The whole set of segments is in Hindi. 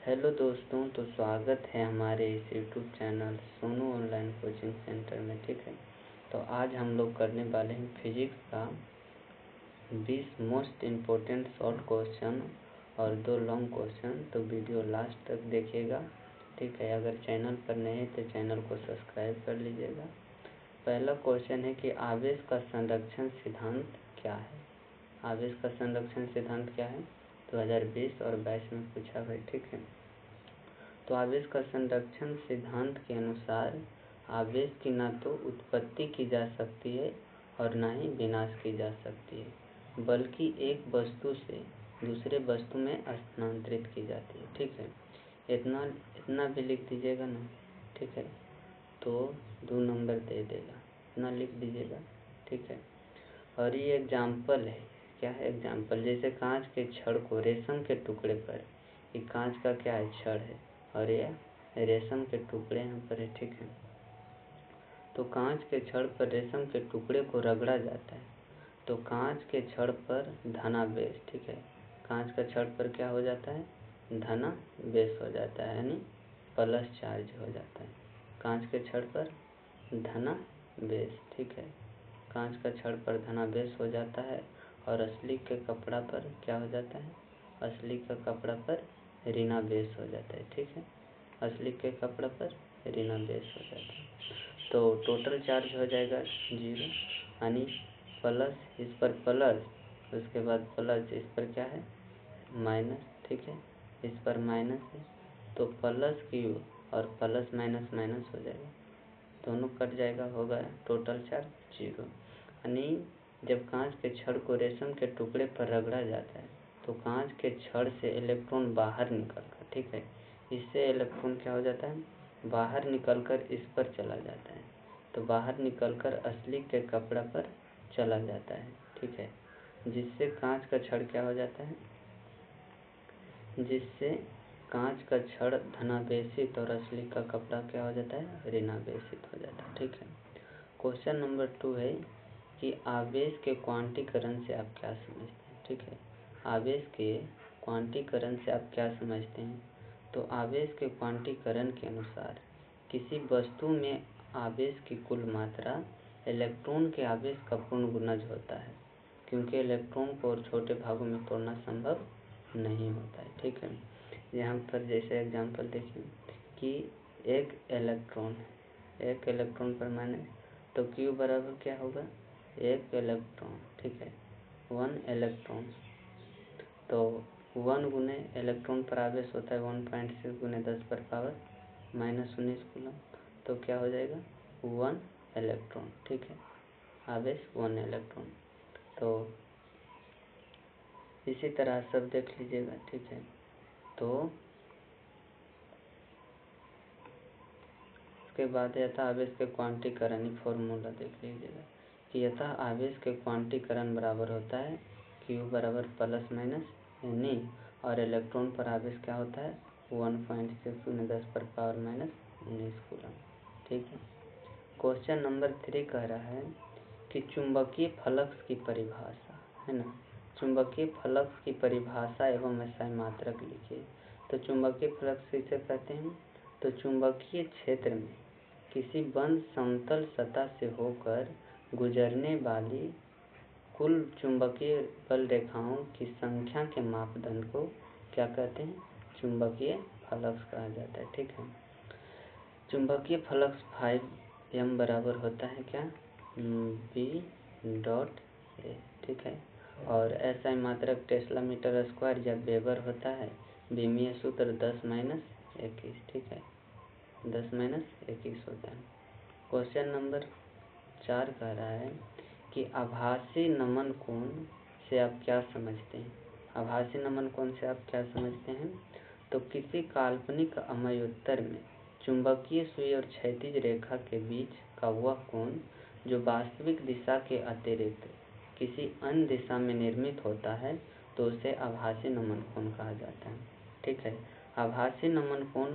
हेलो दोस्तों, तो स्वागत है हमारे इस YouTube channel Sonu online coaching centre में। ठीक है, तो आज हम लोग करने वाले हैं फिजिक्स का 20 मोस्ट इम्पोर्टेंट शॉर्ट क्वेश्चन और 2 लॉन्ग क्वेश्चन। तो वीडियो लास्ट तक देखिएगा। ठीक है, अगर चैनल पर नए हैं तो चैनल को सब्सक्राइब कर लीजिएगा। पहला क्वेश्चन है कि आवेश का संरक्षण सिद्धांत क्या है। आवेश का संरक्षण सिद्धांत क्या है 2020 और 22 में पूछा भाई। ठीक है, तो आवेश का संरक्षण सिद्धांत के अनुसार आवेश की ना तो उत्पत्ति की जा सकती है और ना ही विनाश की जा सकती है, बल्कि एक वस्तु से दूसरे वस्तु में स्थानांतरित की जाती है। ठीक है, इतना इतना भी लिख दीजिएगा ना। ठीक है, तो 2 नंबर दे देगा, इतना लिख दीजिएगा। ठीक है, और ये एग्जाम्पल है। क्या है एग्जाम्पल? जैसे कांच के छड़ को रेशम के टुकड़े पर, ये कांच का क्या है, छड़ है, और ये रेशम के टुकड़े यहाँ पर है। ठीक है, तो कांच के छड़ पर रेशम के टुकड़े को रगड़ा जाता है तो कांच के छड़ पर धनावेश, ठीक है, कांच का छड़ पर क्या हो जाता है, धनावेश हो जाता है, यानी प्लस चार्ज हो जाता है। कांच के छड़ पर धनावेश, ठीक है, कांच का छड़ पर धनावेश हो जाता है और असली के कपड़ा पर क्या हो जाता है, असली का कपड़ा पर ऋणावेश हो जाता है। ठीक है, असली के कपड़ा पर ऋणावेश हो जाता है, तो टोटल चार्ज हो जाएगा 0, यानी प्लस इस पर प्लस, उसके बाद प्लस इस पर क्या है, माइनस। ठीक है, इस पर माइनस है तो प्लस क्यू और प्लस माइनस माइनस हो जाएगा, दोनों कट जाएगा, होगा टोटल चार्ज 0। यानी जब कांच के छड़ को रेशम के टुकड़े पर रगड़ा जाता है तो कांच के छड़ से इलेक्ट्रॉन बाहर निकलकर, ठीक है, इससे इलेक्ट्रॉन क्या हो जाता है, बाहर निकलकर इस पर चला जाता है, तो बाहर निकलकर असली के कपड़ा पर चला जाता है। ठीक है, जिससे कांच का छड़ क्या हो जाता है, जिससे कांच का छड़ धनावेशित और असली का कपड़ा क्या हो जाता है, ऋणावेशित हो जाता है। ठीक है, क्वेश्चन नंबर 2 है कि आवेश के क्वांटीकरण से आप क्या समझते हैं। ठीक है, आवेश के क्वांटीकरण से आप क्या समझते हैं। तो आवेश के क्वांटीकरण के अनुसार किसी वस्तु में आवेश की कुल मात्रा इलेक्ट्रॉन के आवेश का पूर्ण गुणज होता है, क्योंकि इलेक्ट्रॉन को और छोटे भागों में तोड़ना संभव नहीं होता है। ठीक है, यहाँ पर जैसे एग्जांपल देखिए कि एक इलेक्ट्रॉन पर माने तो Q बराबर क्या होगा, एक इलेक्ट्रॉन। ठीक है, 1 इलेक्ट्रॉन, तो 1 गुने इलेक्ट्रॉन पर आवेश होता है 1.6 गुने 10 पर पावर -19 कूलम, तो क्या हो जाएगा 1 इलेक्ट्रॉन। ठीक है, आवेश 1 इलेक्ट्रॉन। तो इसी तरह सब देख लीजिएगा। ठीक है, तो उसके बाद यथा आवेश के क्वांटीकरण फॉर्मूला देख लीजिएगा कि यथा आवेश के क्वांटीकरण बराबर होता है Q बराबर प्लस माइनस यानी, और इलेक्ट्रॉन पर आवेश क्या होता है 1.6 गुने 10 पर पावर -19 कूलम। ठीक है, क्वेश्चन नंबर 3 कह रहा है कि चुंबकीय फ्लक्स की परिभाषा, है ना, चुंबकीय फ्लक्स की परिभाषा एवं SI मात्रक लिखिए। तो चुंबकीय फ्लक्स किसे कहते हैं, तो चुंबकीय क्षेत्र में किसी बंद समतल सतह से होकर गुजरने वाली कुल चुंबकीय बल रेखाओं की संख्या के मापदंड को क्या कहते हैं, चुंबकीय फ्लक्स कहा जाता है। ठीक है, चुंबकीय फ्लक्स 5M बराबर होता है क्या, B.A। ठीक है, और SI मात्रक टेस्ला मीटर स्क्वायर या वेबर होता है, बीमीय सूत्र 10-21। ठीक है, 10-21 होता है। क्वेश्चन नंबर 4 कह रहा है कि आभासी नमन कोण से आप क्या समझते हैं। आभासी नमन कोण से आप क्या समझते हैं, तो किसी काल्पनिक अमयोत्तर में चुंबकीय सुई और क्षैतिज रेखा के बीच का वह कोण जो वास्तविक दिशा के अतिरिक्त किसी अन्य दिशा में निर्मित होता है, तो उसे आभासी नमन कोण कहा जाता है। ठीक है, आभासी नमन कोण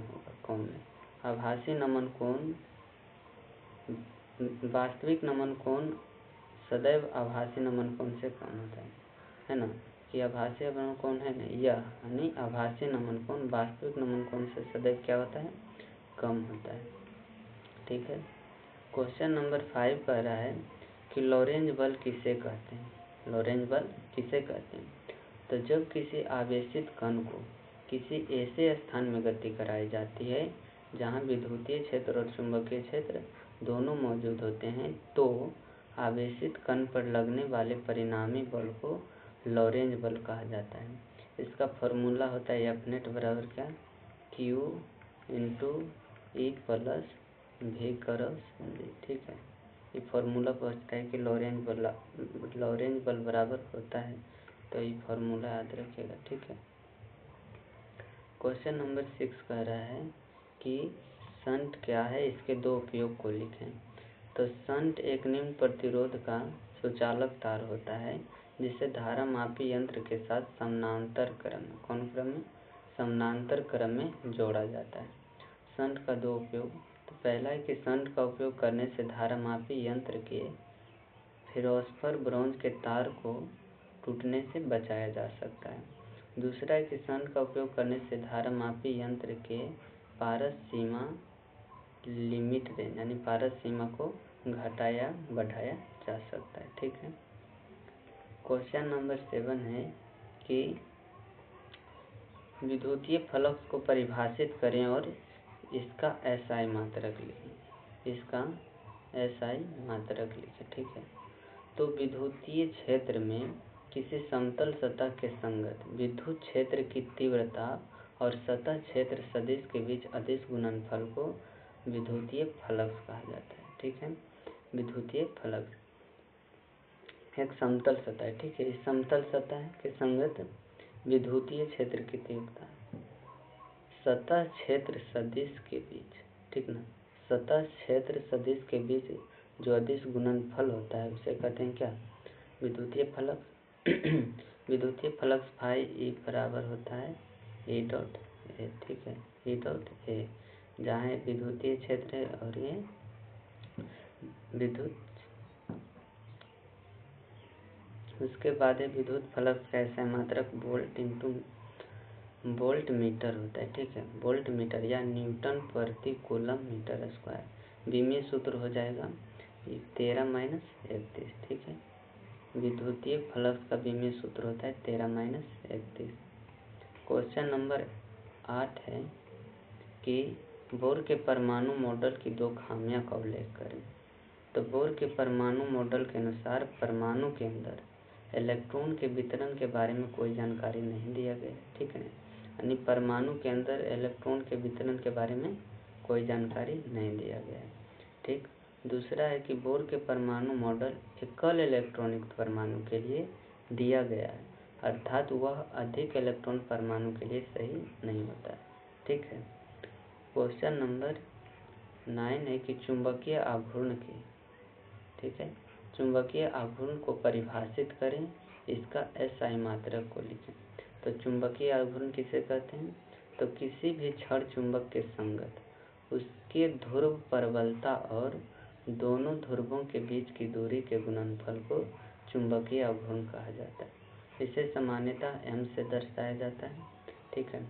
होगा कोण में, आभासी नमन कोण, वास्तविक नमन कोण सदैव आभासी नमन कोण से कम होता है ना। कि आभासी अवयव कौन है, यह यानी आभासी नमन कोण वास्तविक नमन कोण से सदैव क्या होता है, कम होता है। ठीक है। क्वेश्चन नंबर 5 कह रहा है कि लॉरेंज बल किसे कहते हैं, लॉरेंज बल किसे कहते हैं। तो जब किसी आवेशित कण को किसी ऐसे स्थान में गति कराई जाती है जहां विद्युतीय क्षेत्र और चुंबकीय क्षेत्र दोनों मौजूद होते हैं, तो आवेशित कण पर लगने वाले परिणामी बल को लॉरेंज बल कहा जाता है। इसका फॉर्मूला होता है एफ नेट बराबर क्या, Q into E plus V cross D. ठीक है। ये फॉर्मूला पूछता है कि लॉरेंज बल बराबर होता है, तो ये फॉर्मूला याद रखिएगा। ठीक है। क्वेश्चन नंबर 6 कह रहा है कि शंट क्या है, इसके दो उपयोग को लिखें। तो शंट एक निम्न प्रतिरोध का सुचालक तार होता है जिसे धारा मापी यंत्र के साथ समानांतर क्रम में, कौन क्रम में, समानांतर क्रम में जोड़ा जाता है। शंट का दो उपयोग, तो पहला है कि शंट का उपयोग करने से धारा मापी यंत्र के फेरोस्पर ब्रॉन्ज के तार को टूटने से बचाया जा सकता है। दूसरा है कि शंट का उपयोग करने से धारा मापी यंत्र के पारस सीमा लिमिट रेंज यानी पारस सीमा को घटाया बढ़ाया जा सकता है। ठीक है। क्वेश्चन नंबर 7 है कि विद्युतीय फ्लक्स को परिभाषित करें और इसका एसआई मात्रक लिखें, इसका एसआई मात्रक लिखें। ठीक है। तो विद्युतीय क्षेत्र में किसी समतल सतह के संगत विद्युत क्षेत्र की तीव्रता और सतह क्षेत्र सदिश के बीच अदिश गुणनफल को विद्युतीय फ्लक्स कहा जाता है। ठीक है। विद्युतीय फ्लक्स एक समतल सतह है। ठीक है। इस समतल सतह के संगत विद्युतीय क्षेत्र की तीव्रता सतह क्षेत्र सदिश के बीच, ठीक ना, सतह क्षेत्र सदिश के बीच जो अदिश गुणनफल होता है उसे कहते हैं क्या, विद्युतीय फ्लक्स। विद्युतीय फ्लक्स फाई ई बराबर होता है ई डॉट ए। ठीक है। ई डॉट ए, जहाँ विद्युतीय क्षेत्र है और ये विद्युत, उसके बाद है विद्युत फ्लक्स का ऐसा मात्रक वोल्ट इंटू वोल्ट मीटर होता है। ठीक है। वोल्ट मीटर या न्यूटन प्रति कूलम मीटर स्क्वायर। बीमीय सूत्र हो जाएगा 13 - 31। ठीक है। विद्युतीय फ्लक्स का बीमीय सूत्र होता है 13 - 31। क्वेश्चन नंबर 8 है कि बोर के परमाणु मॉडल की दो खामियों का उल्लेख करें। तो बोर के परमाणु मॉडल के अनुसार परमाणु के अंदर इलेक्ट्रॉन के वितरण के बारे में कोई जानकारी नहीं दिया गया। ठीक है। यानी परमाणु के अंदर इलेक्ट्रॉन के वितरण के बारे में कोई जानकारी नहीं दिया गया है। ठीक। दूसरा है कि बोर के परमाणु मॉडल एकल इलेक्ट्रॉन युक्त परमाणु के लिए दिया गया है, अर्थात वह अधिक इलेक्ट्रॉन परमाणु के लिए सही नहीं होता है। ठीक है। क्वेश्चन नंबर 9 है कि चुंबकीय आघूर्ण की, ठीक है, चुंबकीय आघूर्ण को परिभाषित करें, इसका एसआई मात्रक को लिखें। तो चुंबकीय आघूर्ण किसे कहते हैं, तो किसी भी क्षण चुंबक के संगत उसके ध्रुव प्रबलता और दोनों ध्रुवों के बीच की दूरी के गुणनफल को चुंबकीय आघूर्ण कहा जाता है। इसे सामान्यतः m से दर्शाया जाता है। ठीक है।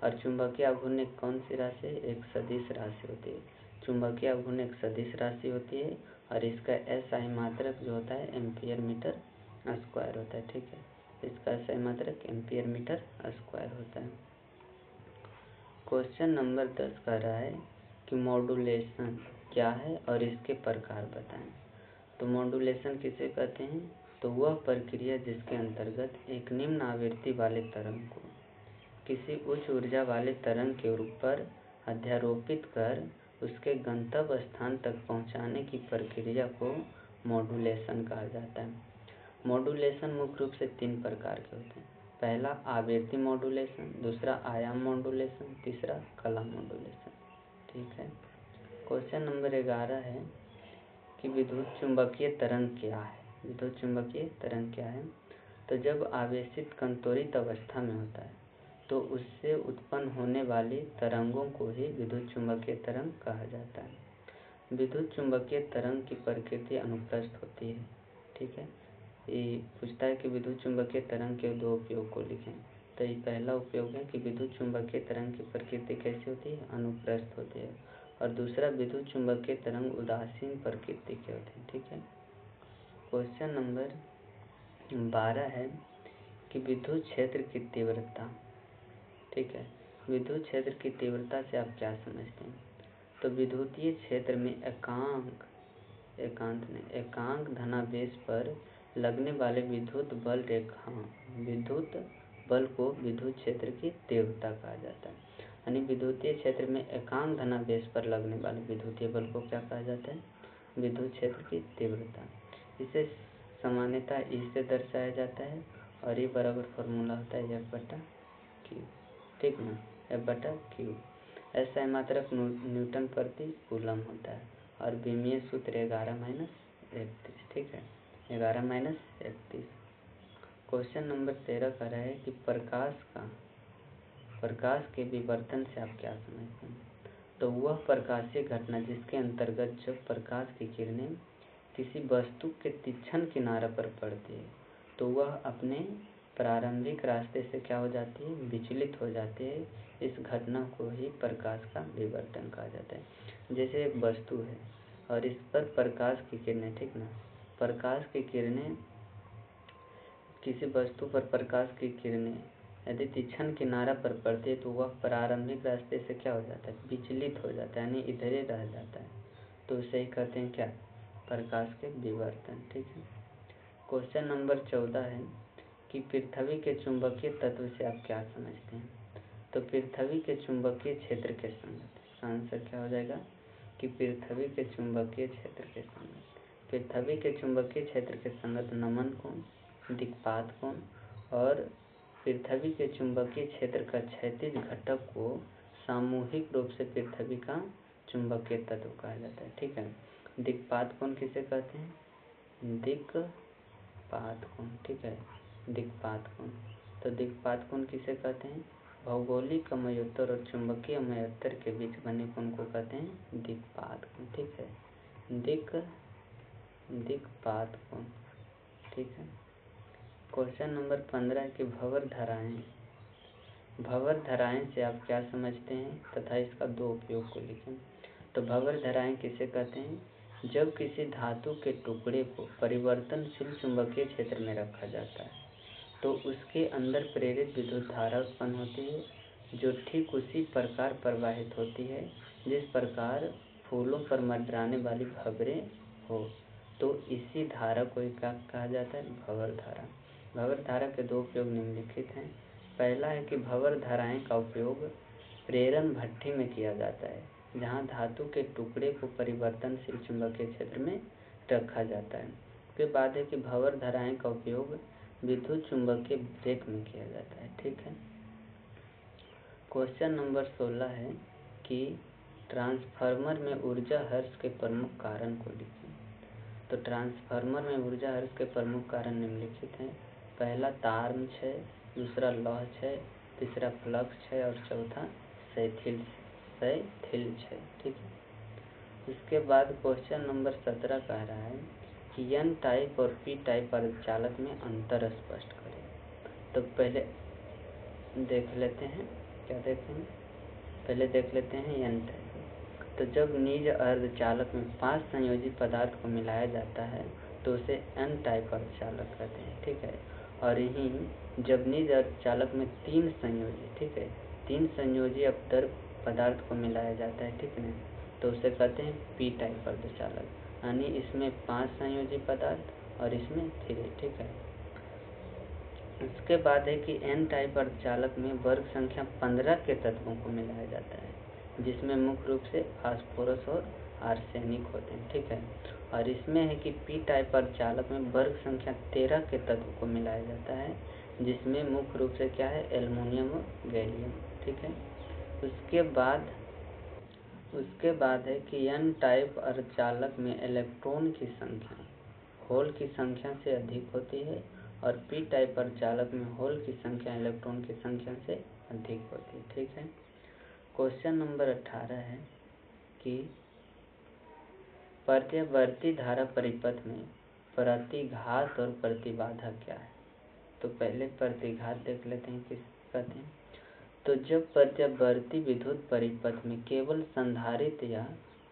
और चुंबकीय आघूर्ण एक कौन सी राशि, एक सदिश राशि होती है। चुंबकीय आघूर्ण एक सदिश राशि होती है और इसका एसआई मात्रक जो होता है एम्पियर मीटर स्क्वायर होता है। ठीक है। इसका एसआई मात्रक एम्पियर मीटर स्क्वायर होता है। क्वेश्चन नंबर 10 कह रहा है कि मॉड्यूलेशन क्या है और इसके प्रकार बताएं। तो मॉड्यूलेशन किसे कहते हैं, तो वह प्रक्रिया जिसके अंतर्गत एक निम्न आवृत्ति वाले तरंग को किसी उच्च ऊर्जा वाले तरंग के ऊपर अध्यारोपित कर उसके गंतव्य स्थान तक पहुंचाने की प्रक्रिया को मॉड्यूलेशन कहा जाता है। मॉड्यूलेशन मुख्य रूप से 3 प्रकार के होते हैं। पहला आवृत्ति मॉड्यूलेशन, दूसरा आयाम मॉड्यूलेशन, तीसरा कला मॉड्यूलेशन। ठीक है। क्वेश्चन नंबर 11 है कि विद्युत चुंबकीय तरंग क्या है। विद्युत चुंबकीय तरंग क्या है, तो जब आवेशित कण त्वरित अवस्था में होता है तो उससे उत्पन्न होने वाली तरंगों को ही विद्युत चुंबकीय तरंग कहा जाता है। विद्युत चुंबकीय तरंग की प्रकृति अनुप्रस्थ होती है। ठीक है। ये पूछता है कि विद्युत चुंबकीय तरंग के दो उपयोग को लिखें। तो ये पहला उपयोग है कि विद्युत चुंबकीय तरंग की प्रकृति कैसी होती है, अनुप्रस्थ होती है, और दूसरा विद्युत चुंबकीय तरंग उदासीन प्रकृति के होते हैं। ठीक है। क्वेश्चन नंबर 12 है कि विद्युत क्षेत्र की तीव्रता। ठीक है, विद्युत क्षेत्र की तीव्रता से आप क्या समझते हैं? तो विद्युतीय क्षेत्र में एकांक धनावेश पर लगने वाले विद्युत बल को विद्युत क्षेत्र की तीव्रता कहा जाता है। यानी विद्युतीय क्षेत्र में एकांक धनावेश पर लगने वाले विद्युतीय बल को क्या कहा जाता है? विद्युत क्षेत्र की तीव्रता। इसे सामान्यतः इससे दर्शाया जाता है, और ये बराबर फॉर्मूला होता है F/Q। ठीक ना, F/Q। ऐसा मात्रक न्यूटन प्रति कूलम होता है, और विमीय सूत्र 11-31। ठीक है, 11-31। क्वेश्चन नंबर 13 कह रहा है कि प्रकाश के विवर्तन से आप क्या समझते हैं? तो वह प्रकाशीय घटना जिसके अंतर्गत जब प्रकाश की किरणें किसी वस्तु के तीक्ष्ण किनारे पर पड़ती है तो वह अपने प्रारंभिक रास्ते से क्या हो जाती है, विचलित हो जाती है। इस घटना को ही प्रकाश का विवर्तन कहा जाता है। जैसे एक वस्तु है और इस पर प्रकाश की किरणें, ठीक ना, प्रकाश की किरणें, किसी वस्तु पर प्रकाश की किरणें यदि तीक्ष्ण किनारा पर पड़ती है तो वह प्रारंभिक रास्ते से क्या हो जाता है, विचलित हो जाता है, यानी इधर ही रह जाता है। तो उसे ही कहते हैं क्या, प्रकाश के विवर्तन। ठीक है। क्वेश्चन नंबर 14 है कि पृथ्वी के चुंबकीय तत्व से आप क्या समझते हैं? तो पृथ्वी के चुंबकीय क्षेत्र के संगत, इसका आंसर क्या हो जाएगा कि पृथ्वी के चुंबकीय क्षेत्र के संगत, पृथ्वी के चुंबकीय क्षेत्र के संगत नमन कोण, दिक्पात कोण और पृथ्वी के चुंबकीय क्षेत्र का क्षैतिज घटक को सामूहिक रूप से पृथ्वी का चुंबकीय तत्व कहा जाता है। ठीक है। दिक्पात कोण किसे कहते हैं? दिक्पात कोण। ठीक है, दिक्पात कोण। तो दिक्पात कोण किसे कहते हैं? भौगोलिक अमयोत्तर और चुंबकीय अमयोत्तर के बीच बने कोण को कहते हैं दिक्पात कोण। ठीक है, दिक्पात कोण। ठीक है। क्वेश्चन नंबर 15 की भंवर धाराएं से आप क्या समझते हैं तथा इसका दो उपयोग को लिखें। तो भंवर धाराएं किसे कहते हैं? जब किसी धातु के टुकड़े को परिवर्तनशील चुंबकीय क्षेत्र में रखा जाता है तो उसके अंदर प्रेरित विद्युत धारा उत्पन्न होती है, जो ठीक उसी प्रकार प्रवाहित होती है जिस प्रकार फूलों पर मंडराने वाली भंवरें हो। तो इसी धारा को क्या कहा जाता है? भंवर धारा। भंवर धारा के दो उपयोग निम्नलिखित हैं। पहला है कि भंवर धाराएं का उपयोग प्रेरण भट्ठी में किया जाता है, जहां धातु के टुकड़े को परिवर्तनशील चुंबकीय क्षेत्र में रखा जाता है। उसके बाद है कि भंवर धाराएं का उपयोग विद्युत चुंबकीय ब्रेक में किया जाता है। ठीक है। क्वेश्चन नंबर 16 है कि ट्रांसफार्मर में ऊर्जा हर्ष के प्रमुख कारण को लिखें। तो ट्रांसफार्मर में ऊर्जा हर्ष के प्रमुख कारण निम्नलिखित हैं। पहला तार क्षय, दूसरा लौह क्षय, तीसरा फ्लक्स क्षय और चौथा शैथिल क्षय। ठीक है। इसके बाद क्वेश्चन नंबर 17 कह रहा है कि एन टाइप और पी टाइप अर्धचालक में अंतर स्पष्ट करें। तो पहले देख लेते हैं, क्या देखें, पहले देख लेते हैं एन टाइप। तो जब निज अर्धचालक में 5 संयोजी पदार्थ को मिलाया जाता है तो उसे एन टाइप अर्धचालक कहते हैं। ठीक है। और यही जब निज अर्धचालक में 3 संयोजी, ठीक है, 3 संयोजी अपदर पदार्थ को मिलाया जाता है, ठीक है, तो उसे कहते हैं पी टाइप अर्धचालक। यानी इसमें 5 संयोजी पदार्थ और इसमें 3। ठीक है। उसके बाद है कि एन टाइप अर्धचालक में वर्ग संख्या 15 के तत्वों को मिलाया जाता है, जिसमें मुख्य रूप से फास्फोरस और आर्सेनिक होते हैं। ठीक है। और इसमें है कि पी टाइप अर्धचालक में वर्ग संख्या 13 के तत्व को मिलाया जाता है, जिसमें मुख्य रूप से क्या है, एल्युमिनियम और गैलियम। ठीक है। उसके बाद है कि एन टाइप अर्धचालक में इलेक्ट्रॉन की संख्या होल की संख्या से अधिक होती है और पी टाइप अर्धचालक में होल की संख्या इलेक्ट्रॉन की संख्या से अधिक होती है। ठीक है। क्वेश्चन नंबर 18 है कि प्रत्यावर्ती धारा परिपथ में प्रतिघात और प्रतिबाधा क्या है। तो पहले प्रतिघात देख लेते हैं किस कहते हैं। तो जब प्रत्यावर्ती विद्युत परिपथ में केवल संधारित्र या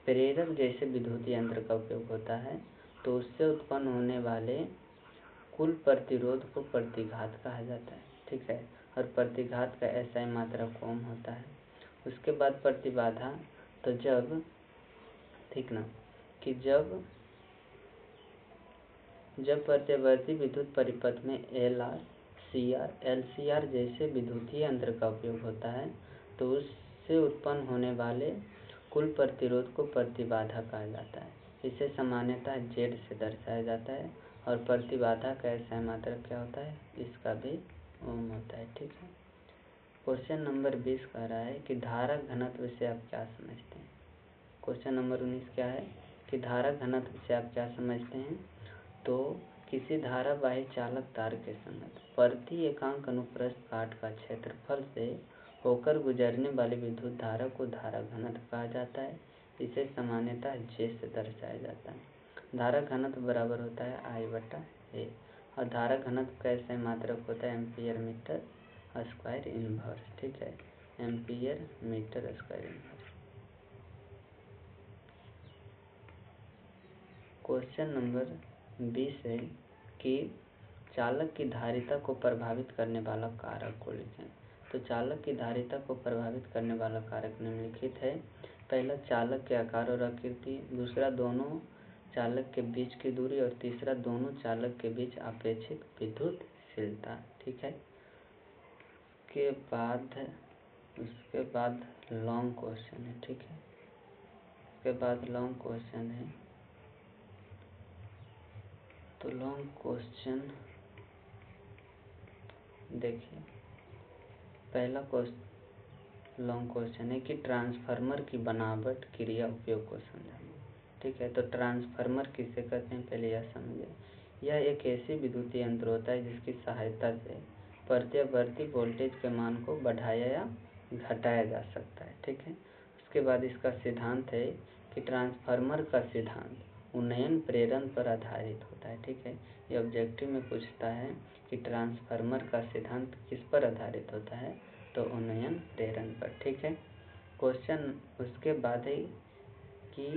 प्रेरक जैसे विद्युत यंत्र का उपयोग होता है तो उससे उत्पन्न होने वाले कुल प्रतिरोध को प्रतिघात कहा जाता है, ठीक है। और प्रतिघात का SI मात्रक ओम होता है। उसके बाद प्रतिबाधा, तो जब, ठीक ना, कि जब प्रत्यावर्ती विद्युत परिपथ में LR, CR, LCR जैसे विद्युतीय यंत्र का उपयोग होता है तो उससे उत्पन्न होने वाले कुल प्रतिरोध को प्रतिबाधा कहा जाता है। इसे सामान्यतः Z से दर्शाया जाता है। और प्रतिबाधा का SI मात्रक क्या होता है, इसका भी ओम होता है, ठीक है। क्वेश्चन नंबर 20 कह रहा है कि धारा घनत्व से आप क्या समझते हैं। क्वेश्चन नंबर 19 क्या है कि धारा घनत्व से आप क्या समझते हैं। तो किसी धारावाही चालक तार के संगत प्रति एकांक अनुप्रस्थ काट का क्षेत्रफल से होकर गुजरने वाली विद्युत धारा को धारा घनत्व कहा जाता है। इसे सामान्यतः J से दर्शाया जाता है। धारा घनत्व बराबर होता है I/A और धारा घनत्व का SI मात्रक होता है एम्पियर मीटर स्क्वायर इनवर्स, ठीक है, ampere metre square inverse. Question number 20 है कि चालक की धारिता को प्रभावित करने वाला कारक को लिखें। तो चालक की धारिता को प्रभावित करने वाला कारक निम्नलिखित है। पहला चालक के आकार और आकृति, दूसरा दोनों चालक के बीच की दूरी और तीसरा दोनों चालक के बीच अपेक्षित विद्युतशीलता, ठीक है। उसके बाद लॉन्ग क्वेश्चन है, ठीक है। उसके बाद लॉन्ग क्वेश्चन है। तो लॉन्ग क्वेश्चन देखिए, पहला लॉन्ग क्वेश्चन है कि ट्रांसफार्मर की बनावट क्रिया उपयोग को समझाइए, ठीक है। तो ट्रांसफार्मर किसे कहते हैं पहले यह समझे। यह एक ऐसी विद्युतीय यंत्र होता है जिसकी सहायता से प्रत्यावर्ती वोल्टेज के मान को बढ़ाया या घटाया जा सकता है, ठीक है। उसके बाद इसका सिद्धांत है कि ट्रांसफार्मर का सिद्धांत उन्नयन प्रेरण पर आधारित होता है, ठीक है। ये ऑब्जेक्टिव में पूछता है कि ट्रांसफार्मर का सिद्धांत किस पर आधारित होता है, तो उन्नयन प्रेरण पर, ठीक है। क्वेश्चन उसके बाद है कि